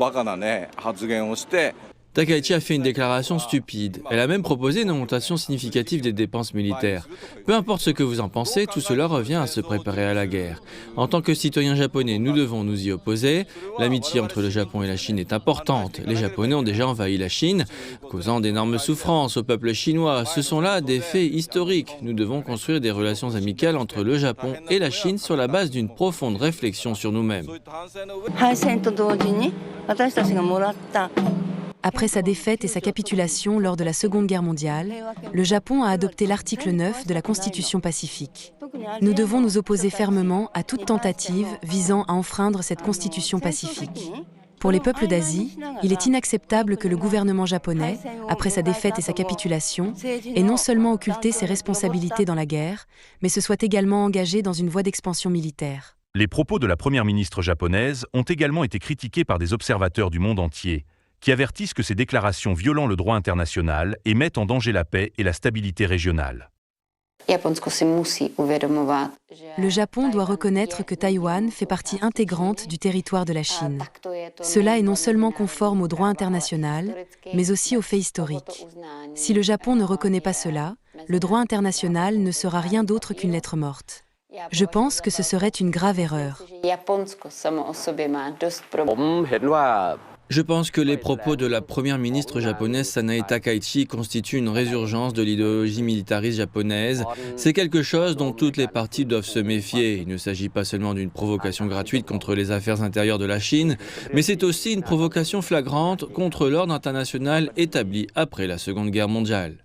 バカなね、発言をして、 Takaichi a fait une déclaration stupide. Elle a même proposé une augmentation significative des dépenses militaires. Peu importe ce que vous en pensez, tout cela revient à se préparer à la guerre. En tant que citoyens japonais, nous devons nous y opposer. L'amitié entre le Japon et la Chine est importante. Les Japonais ont déjà envahi la Chine, causant d'énormes souffrances au peuple chinois. Ce sont là des faits historiques. Nous devons construire des relations amicales entre le Japon et la Chine sur la base d'une profonde réflexion sur nous-mêmes. Après sa défaite et sa capitulation lors de la Seconde Guerre mondiale, le Japon a adopté l'article 9 de la Constitution pacifique. Nous devons nous opposer fermement à toute tentative visant à enfreindre cette Constitution pacifique. Pour les peuples d'Asie, il est inacceptable que le gouvernement japonais, après sa défaite et sa capitulation, ait non seulement occulté ses responsabilités dans la guerre, mais se soit également engagé dans une voie d'expansion militaire. Les propos de la première ministre japonaise ont également été critiqués par des observateurs du monde entier, qui avertissent que ces déclarations violent le droit international et mettent en danger la paix et la stabilité régionale. Le Japon doit reconnaître que Taïwan fait partie intégrante du territoire de la Chine. Cela est non seulement conforme au droit international, mais aussi aux faits historiques. Si le Japon ne reconnaît pas cela, le droit international ne sera rien d'autre qu'une lettre morte. Je pense que ce serait une grave erreur. Je pense que les propos de la première ministre japonaise Sanae Takaichi constituent une résurgence de l'idéologie militariste japonaise. C'est quelque chose dont toutes les parties doivent se méfier. Il ne s'agit pas seulement d'une provocation gratuite contre les affaires intérieures de la Chine, mais c'est aussi une provocation flagrante contre l'ordre international établi après la Seconde Guerre mondiale.